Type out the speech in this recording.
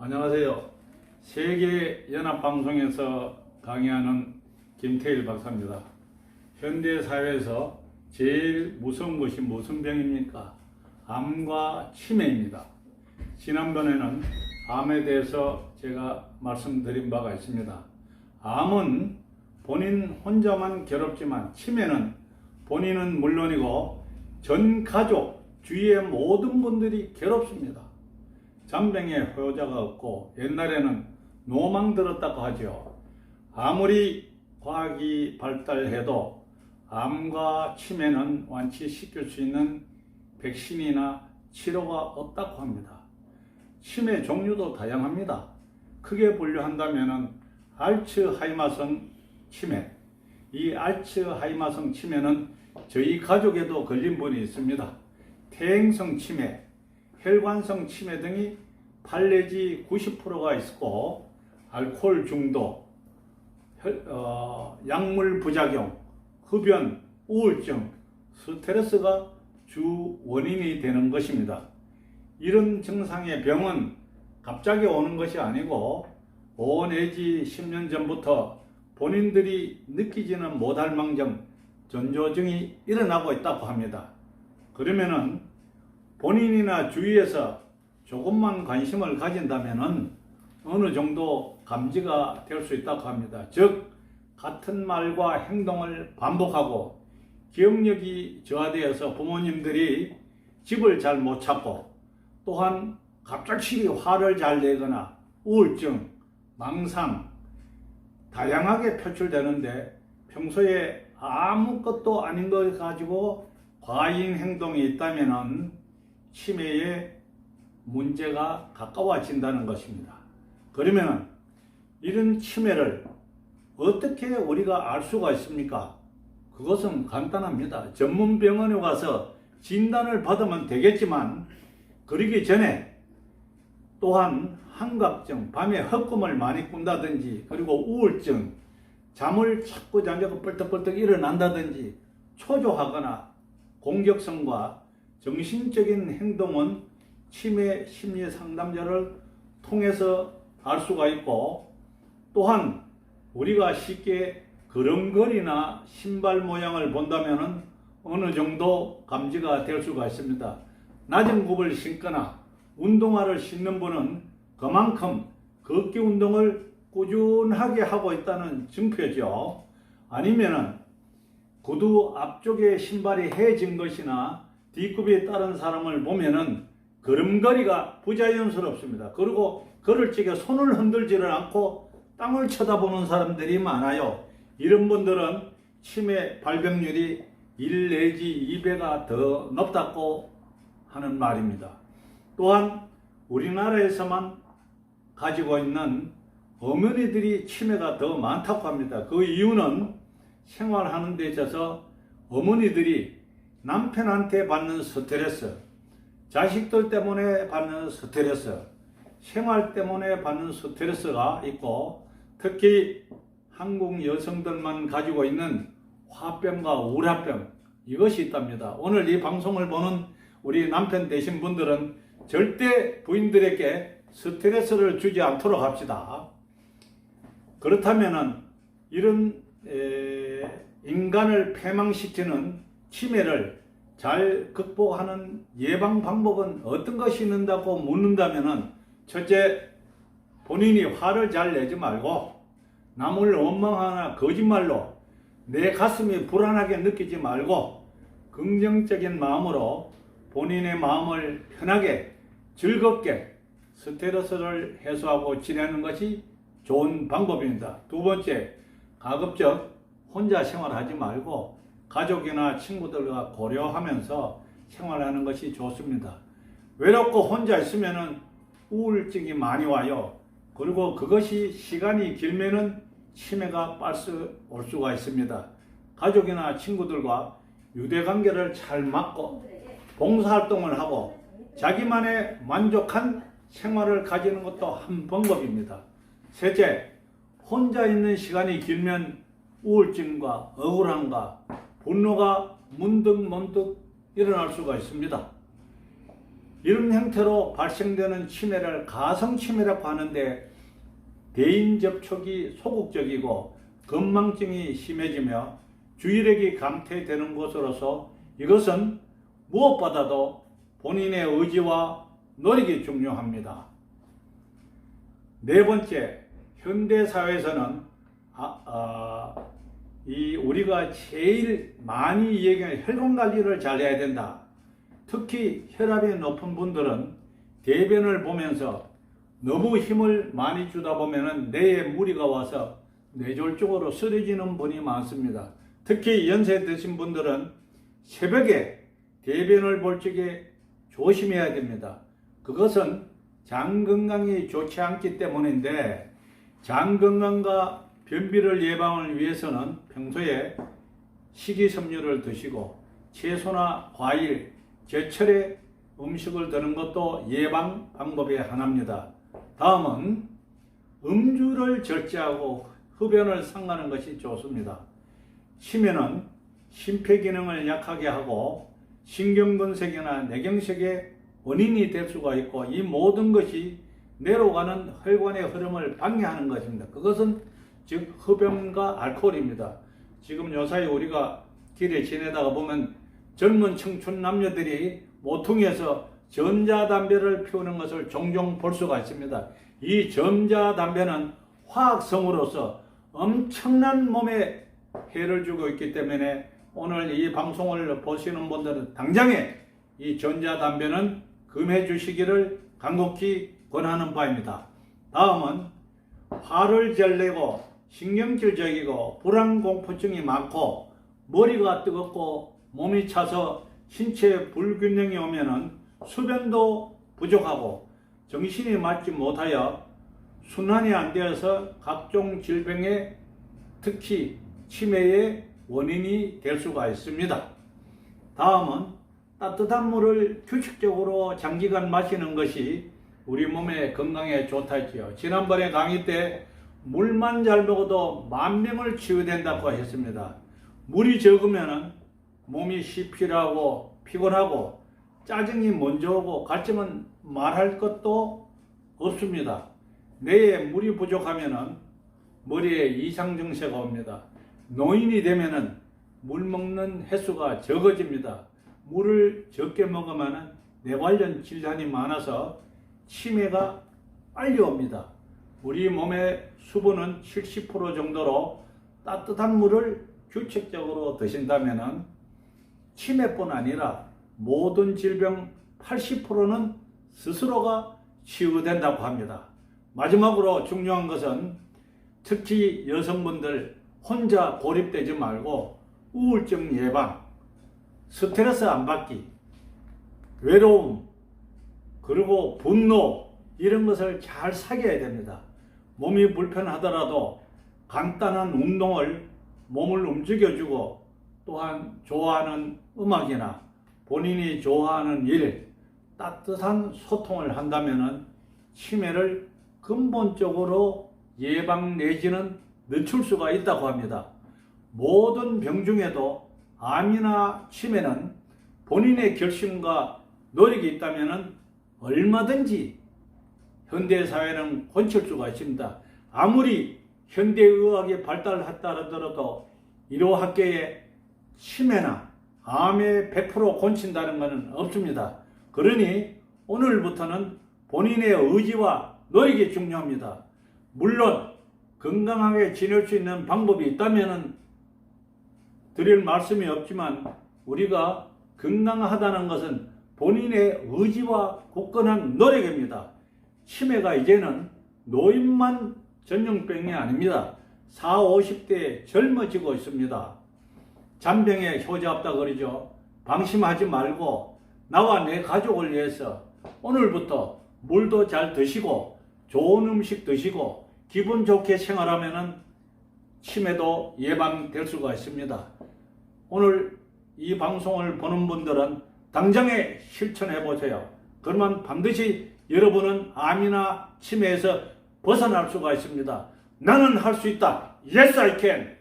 안녕하세요. 세계연합방송에서 강의하는 김태일 박사입니다. 현대사회에서 제일 무서운 것이 무슨 병입니까? 암과 치매입니다. 지난번에는 암에 대해서 제가 말씀드린 바가 있습니다. 암은 본인 혼자만 괴롭지만 치매는 본인은 물론이고 전 가족, 주위의 모든 분들이 괴롭습니다. 잔병에 호여자가 없고 옛날에는 노망 들었다고 하죠. 아무리 과학이 발달해도 암과 치매는 완치시킬 수 있는 백신이나 치료가 없다고 합니다. 치매 종류도 다양합니다. 크게 분류한다면 알츠하이머성 치매, 이 알츠하이머성 치매는 저희 가족에도 걸린 분이 있습니다. 퇴행성 치매, 혈관성 치매 등이 8 내지 90%가 있고 알코올 중독, 약물 부작용, 흡연, 우울증, 스트레스가 주 원인이 되는 것입니다. 이런 증상의 병은 갑자기 오는 것이 아니고 5 내지 10년 전부터 본인들이 느끼지는 못할 망정 전조증이 일어나고 있다고 합니다. 그러면은 본인이나 주위에서 조금만 관심을 가진다면은 어느 정도 감지가 될 수 있다고 합니다. 즉, 같은 말과 행동을 반복하고 기억력이 저하되어서 부모님들이 집을 잘 못 찾고 또한 갑작스레 화를 잘 내거나 우울증, 망상 다양하게 표출되는데 평소에 아무것도 아닌 걸 가지고 과잉 행동이 있다면은 치매에 문제가 가까워진다는 것입니다. 그러면 이런 치매를 어떻게 우리가 알 수가 있습니까? 그것은 간단합니다. 전문 병원에 가서 진단을 받으면 되겠지만 그러기 전에 또한 환각증, 밤에 헛꿈을 많이 꾼다든지 그리고 우울증, 잠을 자꾸 잠자고 뻘떡뻘떡 일어난다든지 초조하거나 공격성과 정신적인 행동은 치매 심리 상담자를 통해서 알 수가 있고 또한 우리가 쉽게 걸음걸이나 신발 모양을 본다면 어느 정도 감지가 될 수가 있습니다. 낮은 굽을 신거나 운동화를 신는 분은 그만큼 걷기 운동을 꾸준하게 하고 있다는 증표죠. 아니면은 구두 앞쪽에 신발이 해진 것이나 뒤굽이 따른 사람을 보면은 걸음걸이가 부자연스럽습니다. 그리고 걸을 적에 손을 흔들지를 않고 땅을 쳐다보는 사람들이 많아요. 이런 분들은 치매 발병률이 1 내지 2배가 더 높다고 하는 말입니다. 또한 우리나라에서만 가지고 있는 어머니들이 치매가 더 많다고 합니다. 그 이유는 생활하는 데 있어서 어머니들이 남편한테 받는 스트레스, 자식들 때문에 받는 스트레스, 생활 때문에 받는 스트레스가 있고 특히 한국 여성들만 가지고 있는 화병과 우울증 이것이 있답니다. 오늘 이 방송을 보는 우리 남편 되신 분들은 절대 부인들에게 스트레스를 주지 않도록 합시다. 그렇다면은 이런 인간을 패망시키는 치매를 잘 극복하는 예방 방법은 어떤 것이 있는다고 묻는다면은 첫째, 본인이 화를 잘 내지 말고 남을 원망하거나 거짓말로 내 가슴이 불안하게 느끼지 말고 긍정적인 마음으로 본인의 마음을 편하게 즐겁게 스트레스를 해소하고 지내는 것이 좋은 방법입니다. 두 번째, 가급적 혼자 생활하지 말고 가족이나 친구들과 고려하면서 생활하는 것이 좋습니다. 외롭고 혼자 있으면 우울증이 많이 와요. 그리고 그것이 시간이 길면은 치매가 올 수가 있습니다. 가족이나 친구들과 유대관계를 잘 맺고 봉사활동을 하고 자기만의 만족한 생활을 가지는 것도 한 방법입니다. 셋째, 혼자 있는 시간이 길면 우울증과 억울함과 분노가 문득문득 일어날 수가 있습니다. 이런 형태로 발생되는 치매를 가성치매라고 하는데, 대인 접촉이 소극적이고 건망증이 심해지며 주의력이 감퇴되는 것으로서 이것은 무엇보다도 본인의 의지와 노력이 중요합니다. 네 번째, 현대사회에서는 우리가 제일 많이 얘기하는 혈관관리를 잘 해야 된다. 특히 혈압이 높은 분들은 대변을 보면서 너무 힘을 많이 주다 보면 뇌에 무리가 와서 뇌졸중으로 쓰러지는 분이 많습니다. 특히 연세 드신 분들은 새벽에 대변을 볼 적에 조심해야 됩니다. 그것은 장 건강이 좋지 않기 때문인데, 장 건강과 변비를 예방을 위해서는 평소에 식이섬유를 드시고 채소나 과일, 제철의 음식을 드는 것도 예방 방법의 하나입니다. 다음은 음주를 절제하고 흡연을 삼가는 것이 좋습니다. 치매는 심폐기능을 약하게 하고 신경근색이나 뇌경색의 원인이 될 수가 있고, 이 모든 것이 뇌로 가는 혈관의 흐름을 방해하는 것입니다. 그것은 즉 흡연과 알코올입니다. 지금 요사이 우리가 길에 지내다가 보면 젊은 청춘 남녀들이 모퉁이에서 전자담배를 피우는 것을 종종 볼 수가 있습니다. 이 전자담배는 화학성으로서 엄청난 몸에 해를 주고 있기 때문에 오늘 이 방송을 보시는 분들은 당장에 이 전자담배는 금해 주시기를 간곡히 권하는 바입니다. 다음은 화를 잘 내고 신경질적이고 불안공포증이 많고 머리가 뜨겁고 몸이 차서 신체 불균형이 오면은 수변도 부족하고 정신이 맑지 못하여 순환이 안 되어서 각종 질병에, 특히 치매의 원인이 될 수가 있습니다. 다음은 따뜻한 물을 규칙적으로 장기간 마시는 것이 우리 몸의 건강에 좋다 했지요. 지난번에 강의 때 물만 잘 먹어도 만병을 치유된다고 했습니다. 물이 적으면 몸이 시피하고 피곤하고 짜증이 먼저 오고 같으면 말할 것도 없습니다. 뇌에 물이 부족하면 머리에 이상 증세가 옵니다. 노인이 되면 물 먹는 횟수가 적어집니다. 물을 적게 먹으면 뇌 관련 질환이 많아서 치매가 빨리 옵니다. 우리 몸의 수분은 70% 정도로 따뜻한 물을 규칙적으로 드신다면 치매뿐 아니라 모든 질병 80%는 스스로가 치유된다고 합니다. 마지막으로 중요한 것은 특히 여성분들 혼자 고립되지 말고 우울증 예방, 스트레스 안 받기, 외로움, 그리고 분노, 이런 것을 잘 사귀어야 됩니다. 몸이 불편하더라도 간단한 운동을 몸을 움직여주고, 또한 좋아하는 음악이나 본인이 좋아하는 일, 따뜻한 소통을 한다면 치매를 근본적으로 예방 내지는 늦출 수가 있다고 합니다. 모든 병 중에도 암이나 치매는 본인의 결심과 노력이 있다면 얼마든지 현대사회는 고칠 수가 있습니다. 아무리 현대의학이 발달했다 하더라도 의료학계에 치매나 암에 100% 고친다는 것은 없습니다. 그러니 오늘부터는 본인의 의지와 노력이 중요합니다. 물론 건강하게 지낼 수 있는 방법이 있다면 드릴 말씀이 없지만, 우리가 건강하다는 것은 본인의 의지와 굳건한 노력입니다. 치매가 이제는 노인만 전용병이 아닙니다. 40, 50대에 젊어지고 있습니다. 잔병에 효자 없다 그러죠. 방심하지 말고 나와 내 가족을 위해서 오늘부터 물도 잘 드시고 좋은 음식 드시고 기분 좋게 생활하면 치매도 예방될 수가 있습니다. 오늘 이 방송을 보는 분들은 당장에 실천해 보세요. 그러면 반드시 여러분은 암이나 치매에서 벗어날 수가 있습니다. 나는 할 수 있다. Yes, I can.